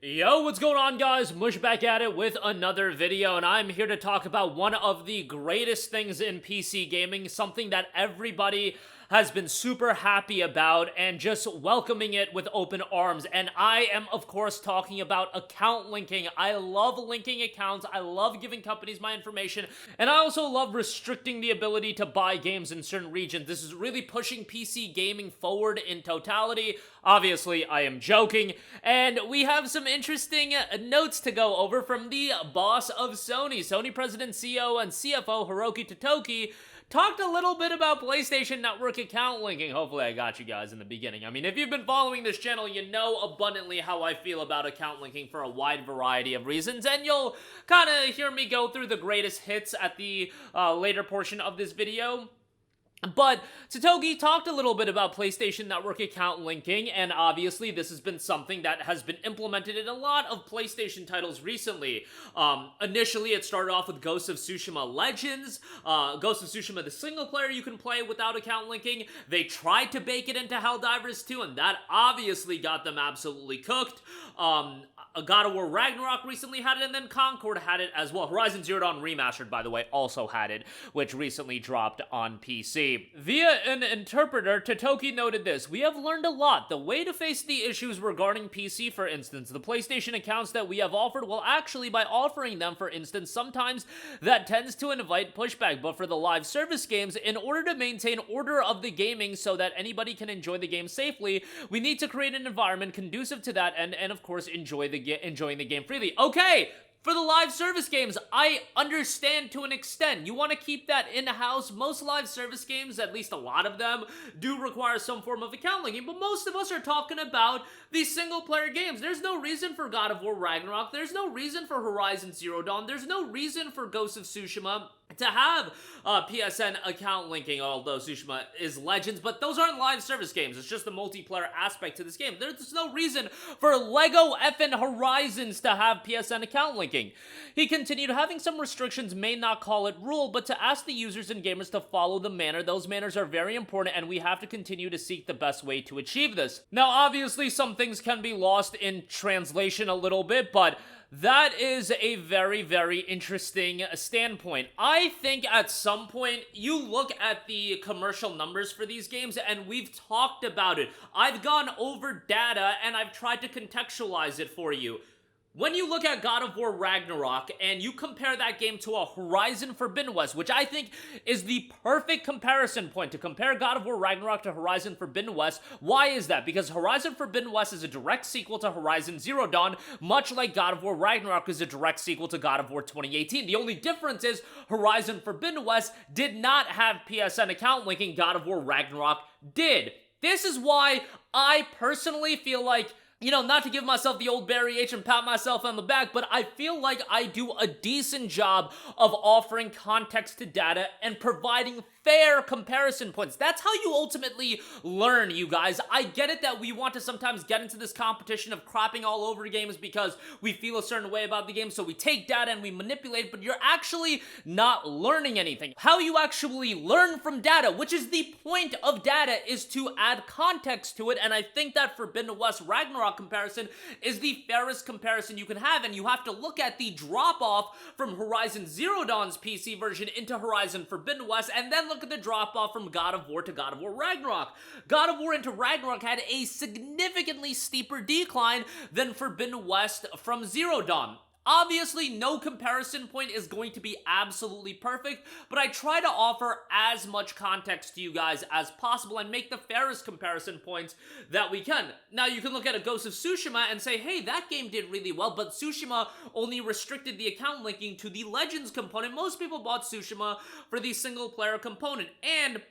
Yo, what's going on, guys? Mush back at it with another video, and I'm here to talk about one of the greatest things in PC gaming, something that everybody has been super happy about and just welcoming it with open arms. And I am, of course, talking about account linking. I love linking accounts. I love giving companies my information. And I also love restricting the ability to buy games in certain regions. This is really pushing PC gaming forward in totality. Obviously, I am joking. And we have some interesting notes to go over from the boss of Sony. Sony President, CEO, and CFO Hiroki Totoki talked a little bit about PlayStation Network account linking. Hopefully I got you guys in the beginning. I mean, if you've been following this channel, you know abundantly how I feel about account linking for a wide variety of reasons, and you'll kind of hear me go through the greatest hits at the later portion of this video. But Totoki talked a little bit about PlayStation Network account linking, and obviously this has been something that has been implemented in a lot of PlayStation titles recently. Initially, it started off with Ghost of Tsushima Legends. Ghost of Tsushima, the single player you can play without account linking. They tried to bake it into Helldivers 2, and that obviously got them absolutely cooked. God of War Ragnarok recently had it, and then Concord had it as well. Horizon Zero Dawn Remastered, by the way, also had it, which recently dropped on PC. Via an interpreter, Totoki noted this: "We have learned a lot. The way to face the issues regarding PC, for instance, the PlayStation accounts that we have offered, well, actually, by offering them, for instance, sometimes that tends to invite pushback, but for the live service games, in order to maintain order of the gaming so that anybody can enjoy the game safely, we need to create an environment conducive to that and of course, enjoying the game freely." Okay! For the live service games, I understand to an extent. You want to keep that in-house. Most live service games, at least a lot of them, do require some form of account linking, but most of us are talking about these single-player games. There's no reason for God of War Ragnarok. There's no reason for Horizon Zero Dawn. There's no reason for Ghost of Tsushima to have PSN account linking, although Tsushima is Legends, but those aren't live service games. It's just the multiplayer aspect to this game. There's no reason for Lego effing Horizons to have PSN account linking. He continued, "Having some restrictions may not call it rule, but to ask the users and gamers to follow the manner, those manners are very important, and we have to continue to seek the best way to achieve this." Now, obviously, some things can be lost in translation a little bit, but that is a very, very interesting standpoint. I think at some point, you look at the commercial numbers for these games, and we've talked about it. I've gone over data, and I've tried to contextualize it for you. When you look at God of War Ragnarok and you compare that game to a Horizon Forbidden West, which I think is the perfect comparison point to compare God of War Ragnarok to Horizon Forbidden West. Why is that? Because Horizon Forbidden West is a direct sequel to Horizon Zero Dawn, much like God of War Ragnarok is a direct sequel to God of War 2018. The only difference is Horizon Forbidden West did not have PSN account linking. God of War Ragnarok did. This is why I personally feel like, you know, not to give myself the old Barry H and pat myself on the back, but I feel like I do a decent job of offering context to data and providing fair comparison points. That's how you ultimately learn, you guys. I get it that we want to sometimes get into this competition of crapping all over games because we feel a certain way about the game, so we take data and we manipulate it, but you're actually not learning anything. How you actually learn from data, which is the point of data, is to add context to it, and I think that Forbidden West Ragnarok comparison is the fairest comparison you can have, and you have to look at the drop-off from Horizon Zero Dawn's PC version into Horizon Forbidden West, and then look at the drop-off from God of War to God of War Ragnarok. God of War into Ragnarok had a significantly steeper decline than Forbidden West from Zero Dawn. Obviously, no comparison point is going to be absolutely perfect, but I try to offer as much context to you guys as possible and make the fairest comparison points that we can. Now, you can look at a Ghost of Tsushima and say, hey, that game did really well, but Tsushima only restricted the account linking to the Legends component. Most people bought Tsushima for the single-player component, and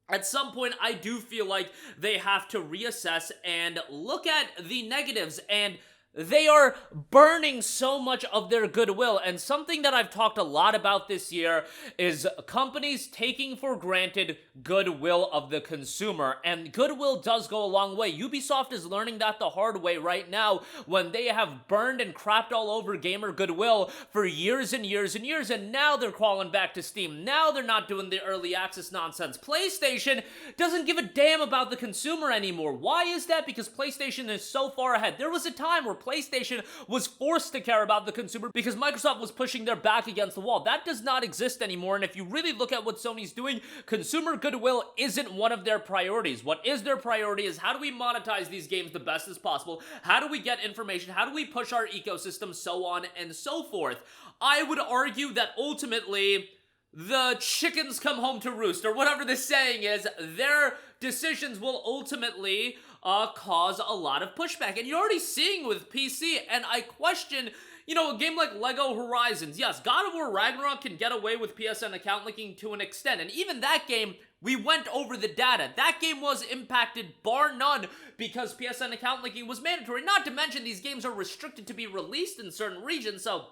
at some point, I do feel like they have to reassess and look at the negatives, and they are burning so much of their goodwill, and something that I've talked a lot about this year is companies taking for granted goodwill of the consumer, and goodwill does go a long way. Ubisoft is learning that the hard way right now when they have burned and crapped all over gamer goodwill for years and years and years, and now they're crawling back to Steam. Now they're not doing the early access nonsense. PlayStation doesn't give a damn about the consumer anymore. Why is that? Because PlayStation is so far ahead. There was a time where PlayStation was forced to care about the consumer because Microsoft was pushing their back against the wall. That does not exist anymore, and if you really look at what Sony's doing, consumer goodwill isn't one of their priorities. What is their priority is how do we monetize these games the best as possible? How do we get information? How do we push our ecosystem? So on and so forth. I would argue that ultimately the chickens come home to roost, or whatever the saying is. Their decisions will ultimately cause a lot of pushback. And you're already seeing with PC, and I question, you know, a game like LEGO Horizons. Yes, God of War Ragnarok can get away with PSN account linking to an extent, and even that game, we went over the data. That game was impacted, bar none, because PSN account linking was mandatory. Not to mention, these games are restricted to be released in certain regions, so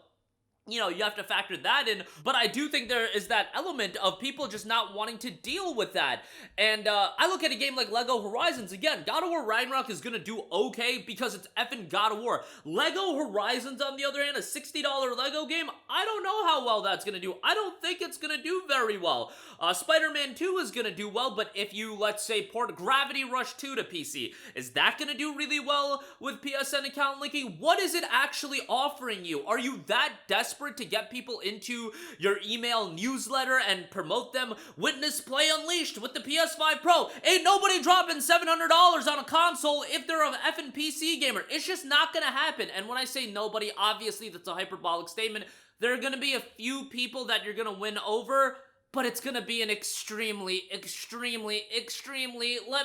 you know, you have to factor that in, but I do think there is that element of people just not wanting to deal with that. And I look at a game like LEGO Horizons, again, God of War Ragnarok is gonna do okay because it's effing God of War. LEGO Horizons, on the other hand, a $60 LEGO game, I don't know how well that's gonna do. I don't think it's gonna do very well. Spider-Man 2 is gonna do well, but if you, let's say, port Gravity Rush 2 to PC, is that gonna do really well with PSN account linking? What is it actually offering you? Are you that desperate to get people into your email newsletter and promote them? Witness Play Unleashed with the PS5 Pro. Ain't nobody dropping $700 on a console if they're an effing PC gamer. It's just not gonna happen. And when I say nobody, obviously that's a hyperbolic statement. There are gonna be a few people that you're gonna win over, but it's gonna be an extremely, let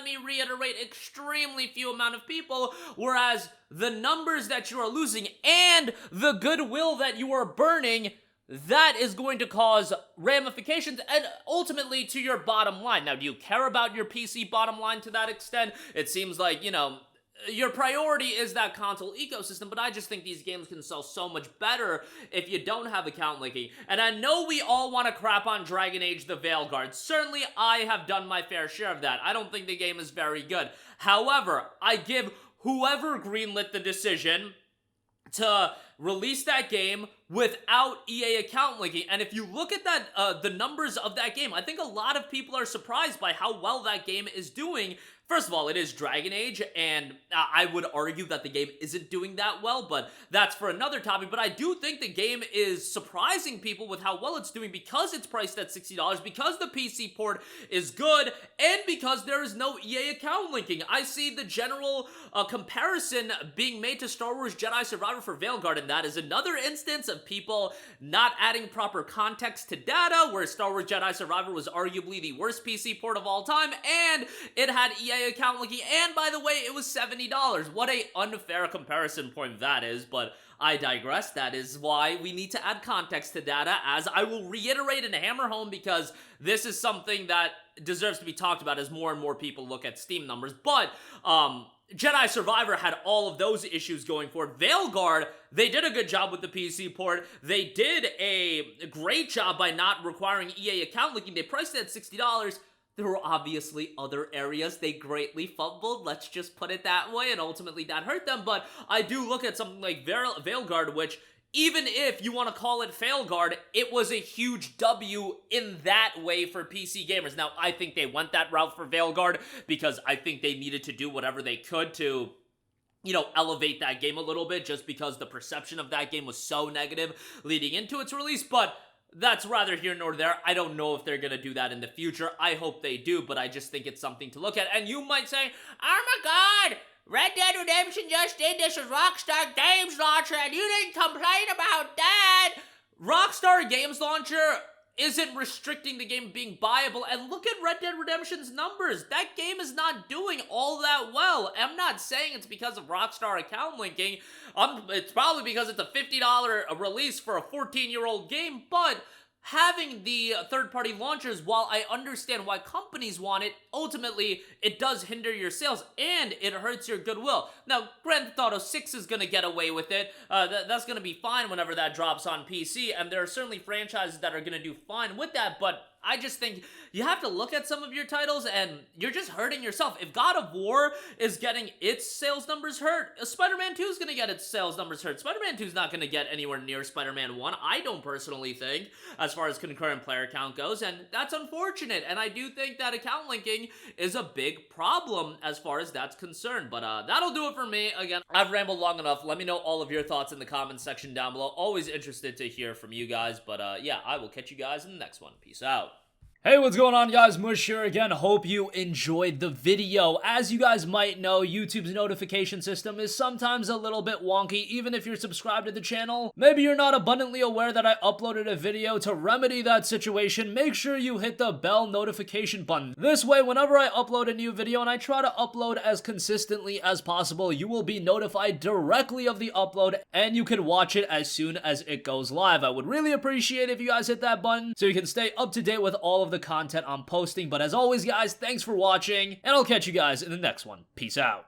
me reiterate, extremely few amount of people, whereas the numbers that you are losing and the goodwill that you are burning, that is going to cause ramifications and ultimately to your bottom line. Now, do you care about your PC bottom line to that extent? It seems like, you know, your priority is that console ecosystem, but I just think these games can sell so much better if you don't have account linking. And I know we all want to crap on Dragon Age the Veilguard. Certainly, I have done my fair share of that. I don't think the game is very good. However, I give whoever greenlit the decision to release that game without EA account linking. And if you look at that, the numbers of that game, I think a lot of people are surprised by how well that game is doing. First of all, it is Dragon Age, and I would argue that the game isn't doing that well, but that's for another topic. But I do think the game is surprising people with how well it's doing because it's priced at $60, because the PC port is good, and because there is no EA account linking. I see the general comparison being made to Star Wars Jedi Survivor for Veilguard, and that is another instance of people not adding proper context to data, where Star Wars Jedi Survivor was arguably the worst PC port of all time, and it had EA account linking, and by the way, it was $70. What a unfair comparison point that is, but I digress. That is why we need to add context to data, as I will reiterate and hammer home, because this is something that deserves to be talked about as more and more people look at Steam numbers. But Jedi Survivor had all of those issues going for it. Veilguard, they did a good job with the PC port. They did a great job by not requiring EA account linking. They priced it at $60. There were obviously other areas they greatly fumbled, let's just put it that way, and ultimately that hurt them. But I do look at something like Veilguard, which, even if you want to call it Failguard, it was a huge W in that way for PC gamers. Now, I think they went that route for Veilguard because I think they needed to do whatever they could to, you know, elevate that game a little bit, just because the perception of that game was so negative leading into its release. But that's rather here nor there. I don't know if they're gonna do that in the future. I hope they do, but I just think it's something to look at. And you might say, oh my god, Red Dead Redemption just did this with Rockstar Games Launcher and you didn't complain about that. Rockstar Games Launcher isn't restricting the game being buyable, and look at Red Dead Redemption's numbers. That game is not doing all that well. I'm not saying it's because of Rockstar account linking. It's probably because it's a $50 release for a 14-year-old game, but having the third-party launchers, while I understand why companies want it, ultimately, it does hinder your sales, and it hurts your goodwill. Now, Grand Theft Auto 6 is going to get away with it. That's going to be fine whenever that drops on PC, and there are certainly franchises that are going to do fine with that, but I just think you have to look at some of your titles and you're just hurting yourself. If God of War is getting its sales numbers hurt, Spider-Man 2 is going to get its sales numbers hurt. Spider-Man 2 is not going to get anywhere near Spider-Man 1, I don't personally think, as far as concurrent player count goes, and that's unfortunate. And I do think that account linking is a big problem as far as that's concerned. But that'll do it for me. Again, I've rambled long enough. Let me know all of your thoughts in the comments section down below. Always interested to hear from you guys. But yeah, I will catch you guys in the next one. Peace out. Hey, what's going on, guys? Mush here again. Hope you enjoyed the video. As you guys might know, YouTube's notification system is sometimes a little bit wonky, even if you're subscribed to the channel. Maybe you're not abundantly aware that I uploaded a video. To remedy that situation, make sure you hit the bell notification button. This way, whenever I upload a new video, and I try to upload as consistently as possible, you will be notified directly of the upload, and you can watch it as soon as it goes live. I would really appreciate it if you guys hit that button so you can stay up to date with all of the content I'm posting. But as always, guys, thanks for watching, and I'll catch you guys in the next one. Peace out.